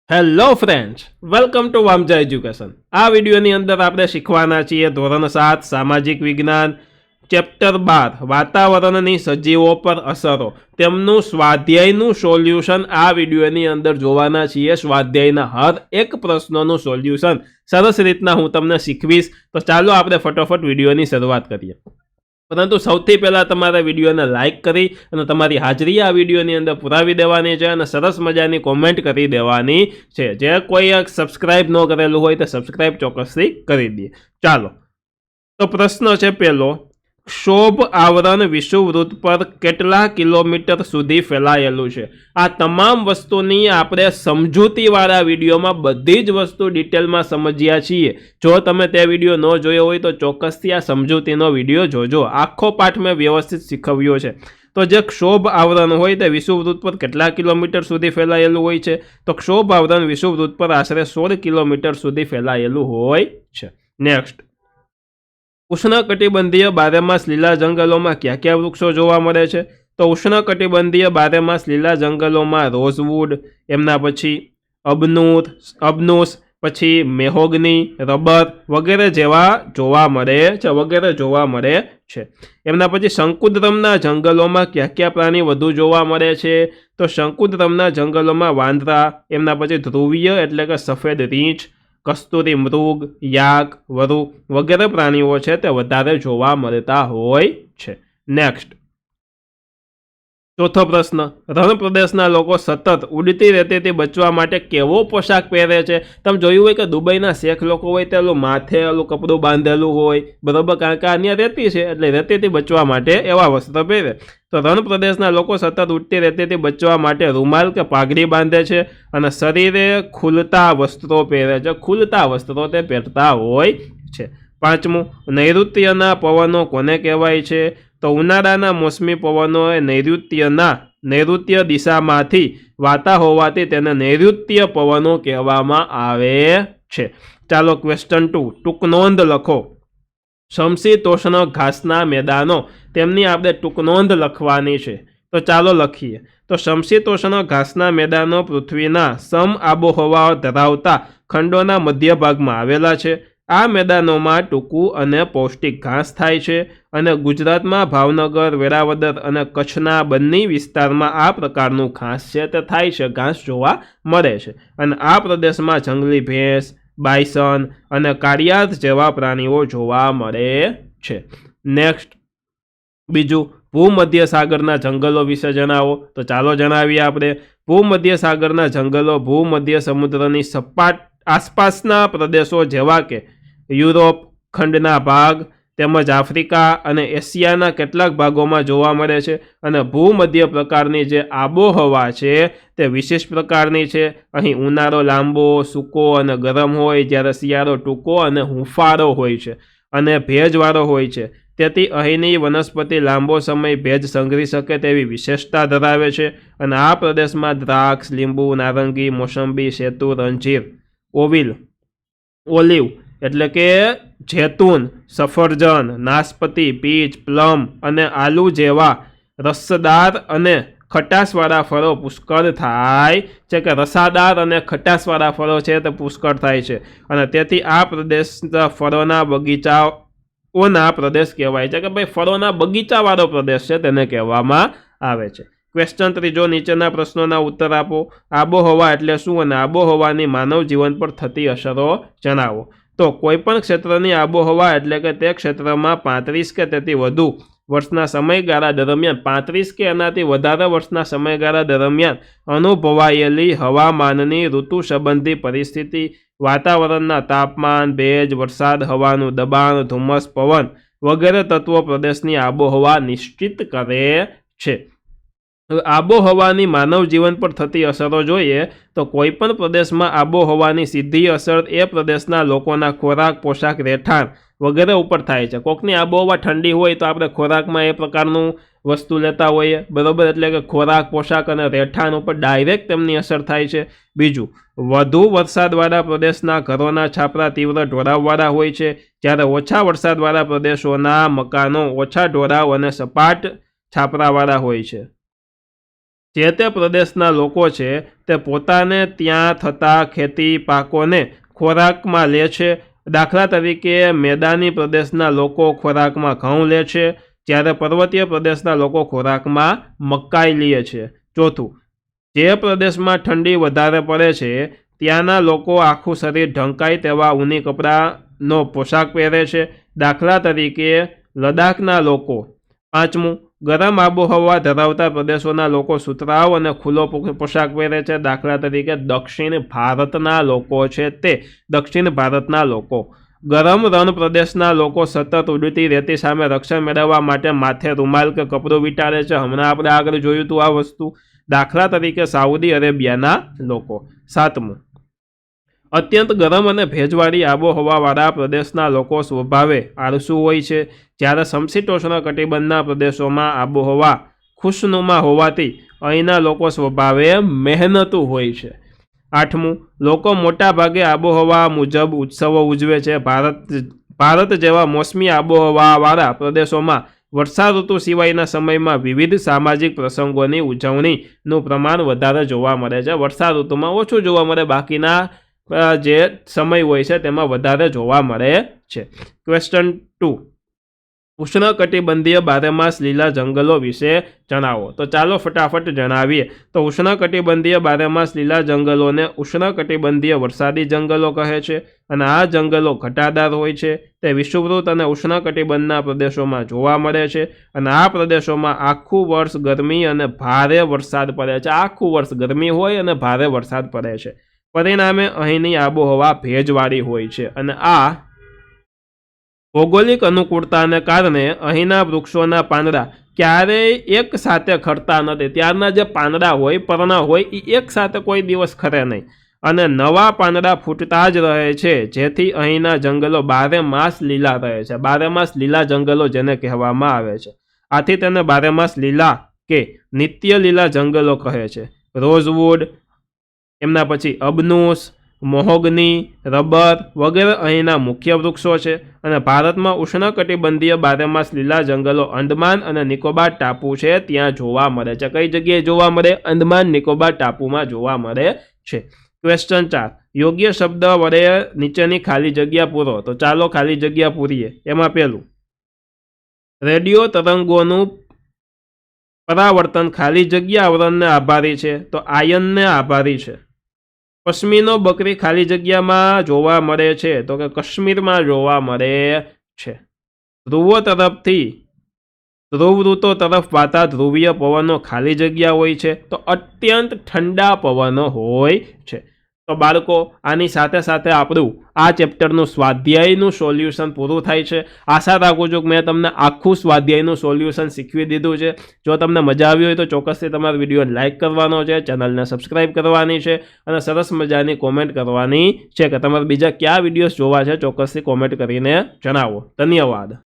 Hello friends, welcome to Vamja education. આ વિડીયોની અંદર આપણે શીખવાના છીએ ધોરણ 7 સામાજિક વિજ્ઞાન ચેપ્ટર 12 વાતાવરણની સજીવો પર અસરો તેમનું સ્વાધ્યાયનું સોલ્યુશન આ વિડીયોની અંદર જોવાના છીએ। સ્વાધ્યાયના હર એક પ્રશ્નોનું સોલ્યુશન સરસ રીતના હું તમને શીખવીશ। તો ચાલો આપણે ફટોફટ વિડીયોની શરૂઆત કરીએ। પરંતુ સૌથી પહેલાં તમારે વિડીયોને લાઇક કરી અને તમારી હાજરી આ વિડીયોની અંદર પુરાવી દેવાની છે અને સરસ મજાની કોમેન્ટ કરી દેવાની છે। જે કોઈ સબસ્ક્રાઇબ ન કરેલું હોય તો સબસ્ક્રાઇબ ચોક્કસથી કરી દે। ચાલો, તો પ્રશ્ન છે પહેલો, ક્ષોભ આવરણ વિષુવવૃત્ત પર કેટલા કિલોમીટર સુધી ફેલાયેલું છે? આ તમામ વસ્તુની આપણે સમજૂતીવાળા વિડીયોમાં બધી જ વસ્તુ ડિટેલમાં સમજ્યા છીએ। જો તમે તે વિડીયો ન જોયો હોય તો ચોક્કસથી આ સમજૂતીનો વિડીયો જોજો। આખો પાઠ મેં વ્યવસ્થિત શીખવ્યો છે। તો જે ક્ષોભ આવરણ હોય તે વિષુવવૃત્ત પર કેટલા કિલોમીટર સુધી ફેલાયેલું હોય છે? તો ક્ષોભ આવરણ વિષુવવૃત્ત પર આશરે 16 કિલોમીટર સુધી ફેલાયેલું હોય છે। નેક્સ્ટ, ઉષ્ણકટિબંધીય બારેમાસ લીલા જંગલોમાં કયા કયા વૃક્ષો જોવા મળે છે? તો ઉષ્ણકટિબંધીય બારેમાસ લીલા જંગલોમાં રોઝવુડ, એમના પછી અબનુસ, પછી મેહોગની, રબર વગેરે જેવા જોવા મળે છે। એમના પછી શંકુદ્રમના જંગલોમાં કયા કયા પ્રાણી વધુ જોવા મળે છે? તો શંકુદ્રમના જંગલોમાં વાંદરા, એમના પછી ધ્રુવીય એટલે કે સફેદ રીંછ, કસ્તુરી મૃગ, યાક, વરુ વગેરે પ્રાણીઓ છે તે વધારે જોવા મળતા હોય છે। નેક્સ્ટ, ચોથો પ્રશ્ન, રણ પ્રદેશના લોકો સતત ઉડતી રેતીથી બચવા માટે કેવો પોશાક પહેરે છે? તમે જોયું હોય કે દુબઈના શેખ લોકો હોય તે માથે કપડું બાંધેલું હોય, બરોબર, કારણ કે અહીંયા રેતી છે એટલે રેતીથી બચવા માટે એવા વસ્ત્ર પહેરે। તો રણ પ્રદેશના લોકો સતત ઉડતી રેતીથી બચવા માટે રૂમાલ કે પાઘડી બાંધે છે અને શરીરે ખુલતા વસ્ત્રો પહેરે છે। ખુલતા વસ્ત્રો તે પહેરતા હોય છે। પાંચમું, નૈઋત્યના પવનો કોને કહેવાય છે? તો ઉનાળાના મોસમી પવનો એ નૈઋત્ય દિશામાંથી વાતા હોવાથી તેને નૈઋત્ય પવનો કહેવામાં આવે છે। ચાલો, ક્વેશ્ચન 2, ટૂંક નોંધ લખો। સમશીતોષ્ણ ઘાસના મેદાનો, તેમની આપણે ટૂંક નોંધ લખવાની છે। તો ચાલો લખીએ। તો સમશીતોષ્ણ ઘાસના મેદાનો પૃથ્વીના સમ આબોહવા ધરાવતા ખંડોના મધ્ય ભાગમાં આવેલા છે। આ મેદાનોમાં ટૂંકું અને પૌષ્ટિક ઘાસ થાય છે અને ગુજરાતમાં ભાવનગર, વેરાવદર અને કચ્છના બંને વિસ્તારમાં આ પ્રકારનું ઘાસ છે તે થાય છે, ઘાસ જોવા મળે છે। અને આ પ્રદેશમાં જંગલી ભેંસ, બાયસન અને કાળિયાર જેવા પ્રાણીઓ જોવા મળે છે। નેક્સ્ટ, બીજું, ભૂમધ્ય સાગરના જંગલો વિશે જણાવો। તો ચાલો જણાવીએ આપણે। ભૂમધ્ય સાગરના જંગલો ભૂમધ્ય સમુદ્રની સપાટ આસપાસના પ્રદેશો જેવા કે યુરોપ ખંડના ભાગ તેમજ આફ્રિકા અને એશિયાના કેટલાક ભાગોમાં જોવા મળે છે અને ભૂમધ્ય પ્રકારની જે આબોહવા છે તે વિશેષ પ્રકારની છે। અહીં ઉનાળો લાંબો, સૂકો અને ગરમ હોય, જ્યારે શિયાળો ટૂંકો અને હૂંફાળો હોય છે અને ભેજવાળો હોય છે। તેથી અહીંની વનસ્પતિ લાંબો સમય ભેજ સંગ્રહી શકે તેવી વિશેષતા ધરાવે છે અને આ પ્રદેશમાં દ્રાક્ષ, લીંબુ, નારંગી, મોસંબી, સેતુર, અંજીર, ઓલિવ એટલે કે જૈતુન, સફરજન, નાશપતી, પીચ, પ્લમ અને આલુ જેવા રસદાર અને ખટાશવાળા ફળો પુષ્કળ થાય છે કે રસાદાર અને ખટાશવાળા ફળો છે તે પુષ્કળ થાય છે અને તેથી આ પ્રદેશ ફળોના બગીચાઓના પ્રદેશ કહેવાય છે કે ભાઈ ફળોના બગીચાવાળો પ્રદેશ છે તેને કહેવામાં આવે છે। ક્વેશ્ચન 3, નીચેના પ્રશ્નોના ઉત્તર આપો। આબોહવા એટલે શું અને આબોહવાની માનવ જીવન પર થતી અસરો જણાવો। તો કોઈપણ ક્ષેત્રની આબોહવા એટલે કે તે ક્ષેત્રમાં 35 કે તેથી વધુ વર્ષના સમયગાળા દરમિયાન 35 કે એનાથી વધારે વર્ષના સમયગાળા દરમિયાન અનુભવાયેલી હવામાનની ઋતુ સંબંધી પરિસ્થિતિ, વાતાવરણના તાપમાન, ભેજ, વરસાદ, હવાનું દબાણ, ધુમ્મસ, પવન વગેરે તત્વો પ્રદેશની આબોહવા નિશ્ચિત કરે છે। આબોહવાની માનવ જીવન પર થતી અસરો જોઈએ તો કોઈપણ પ્રદેશમાં આબોહવાની સીધી અસર એ પ્રદેશના લોકોના ખોરાક, પોશાક, રહેઠાણ વગેરે ઉપર થાય છે। કોકની આબોહવા ઠંડી હોય તો આપણે ખોરાકમાં એ પ્રકારનું વસ્તુ લેતા હોઈએ, બરોબર, એટલે કે ખોરાક, પોશાક અને રહેઠાણ ઉપર ડાયરેક્ટ તેમની અસર થાય છે। બીજું, વધુ વરસાદવાળા પ્રદેશના ઘરોના છાપરા તીવ્ર ઢોળાવવાળા હોય છે, જ્યારે ઓછા વરસાદવાળા પ્રદેશોના મકાનો ઓછા ઢોળાવ અને સપાટ છાપરાવાળા હોય છે। જે તે પ્રદેશના લોકો છે તે પોતાને ત્યાં થતા ખેતી પાકોને ખોરાકમાં લે છે। દાખલા તરીકે મેદાની પ્રદેશના લોકો ખોરાકમાં ઘઉં લે છે, જ્યારે પર્વતીય પ્રદેશના લોકો ખોરાકમાં મકાઈ લે છે। ચોથું, જે પ્રદેશમાં ઠંડી વધારે પડે છે ત્યાંના લોકો આખું શરીર ઢંકાય તેવા ઊની કપડાનો પોશાક પહેરે છે, દાખલા તરીકે લદ્દાખના લોકો। પાંચમું, ગરમ આબોહવા ધરાવતા પ્રદેશોના લોકો સુતરાઉ અને ખુલ્લો પોશાક પહેરે છે, દાખલા તરીકે દક્ષિણ ભારતના લોકો છે તે દક્ષિણ ભારતના લોકો। ગરમ રણ પ્રદેશના લોકો સતત ઉડતી રેતી સામે રક્ષણ મેળવવા માટે માથે રૂમાલ કે કપડું વીંટાળે છે। હમણાં આપણે આગળ જોયું હતું આ વસ્તુ, દાખલા તરીકે સાઉદી અરેબિયાના લોકો। સાતમું, અત્યંત ગરમ અને ભેજવાળી આબોહવાવાળા પ્રદેશના લોકો સ્વભાવે આળસુ હોય છે, જ્યારે સમશીતોષ્ણ કટિબંધના પ્રદેશોમાં આબોહવા ખુશનુમા હોવાથી અહીંના લોકો સ્વભાવે મહેનતુ હોય છે। આઠમું, લોકો મોટા ભાગે આબોહવા મુજબ ઉત્સવો ઉજવે છે। ભારત જેવા મોસમી આબોહવાવાળા પ્રદેશોમાં વર્ષા ઋતુ સિવાયના સમયમાં વિવિધ સામાજિક પ્રસંગોની ઉજવણીનું પ્રમાણ વધારે જોવા મળે છે। વર્ષા ઋતુમાં ઓછું જોવા મળે, બાકીના જે સમય હોય છે તેમાં વધારે જોવા મળે છે। ક્વેશ્ચન 2, ઉષ્ણકટિબંધીય બારેમાસ લીલા જંગલો વિશે જણાવો। તો ચાલો ફટાફટ જણાવીએ। તો ઉષ્ણકટિબંધીય બારેમાસ લીલા જંગલોને ઉષ્ણકટિબંધીય વરસાદી જંગલો કહે છે, અને આ જંગલો ઘટાદાર હોય છે। તે વિષુવવૃત્ત અને ઉષ્ણકટિબંધના પ્રદેશોમાં જોવા મળે છે, અને આ પ્રદેશોમાં આખું વર્ષ ગરમી અને ભારે વરસાદ પડે છે। આખું વર્ષ ગરમી હોય અને ભારે વરસાદ પડે છે, પરિણામે અહીંની આબોહવા ભેજવાળી હોય છે, અને આ ભૌગોલિક અનુકૂળતાને કારણે અહીંના વૃક્ષોના પાંદડા ક્યારેય એક સાથે ખરતા નથી। ત્યારના જે પાંદડા હોય, પર્ણ હોય, એ એક સાથે કોઈ દિવસ ખરે નહીં, અને નવા પાંદડા ફૂટતા જ રહે છે, જેથી અહીંના જંગલો બારેમાસ લીલા રહે છે। બારેમાસ લીલા જંગલો જેને કહેવામાં આવે છે, આથી તેને બારેમાસ લીલા કે નિત્ય લીલા જંગલો કહે છે। રોઝવુડ, એમના પછી અબનુસ, મહોગની, રબર વગેરે અહીંના મુખ્ય વૃક્ષો છે, અને ભારતમાં ઉષ્ણકટિબંધીય બારેમાસ લીલા જંગલો અંદમાન અને નિકોબાર ટાપુ છે ત્યાં જોવા મળે છે। કઈ જગ્યાએ જોવા મળે? અંદમાન નિકોબાર ટાપુમાં જોવા મળે છે। ક્વેશ્ચન 4, યોગ્ય શબ્દ વડે નીચેની ખાલી જગ્યા પૂરો। તો ચાલો ખાલી જગ્યા પૂરીએ। એમાં પહેલું, રેડિયો તરંગોનું પરાવર્તન ખાલી જગ્યા આવરણને આભારી છે, તો આયનને આભારી છે। પશ્મિનો બકરી ખાલી જગ્યામાં જોવા મળે છે, તો કે કાશ્મીરમાં જોવા મળે છે। ધ્રુવો તરફથી ધ્રુવવૃત્તો તરફ વાતા ધ્રુવીય પવનો ખાલી જગ્યા હોય છે, તો અત્યંત ઠંડા પવનો હોય છે। તો બાળકો, આની સાથે સાથે આપણું આ ચેપ્ટરનું સ્વાધ્યાયનું સોલ્યુશન પૂરું થાય છે। આશા રાખું છું કે મેં તમને આખું સ્વાધ્યાયનું સોલ્યુશન શીખવી દીધું છે। જો તમને મજા આવી હોય તો ચોક્કસથી તમારા વિડીયોને લાઇક કરવાનો છે, ચેનલને સબસ્ક્રાઇબ કરવાની છે, અને સરસ મજાની કોમેન્ટ કરવાની છે કે તમારે બીજા કયા વિડીયોઝ જોવા છે, ચોક્કસથી કોમેન્ટ કરીને જણાવો। ધન્યવાદ।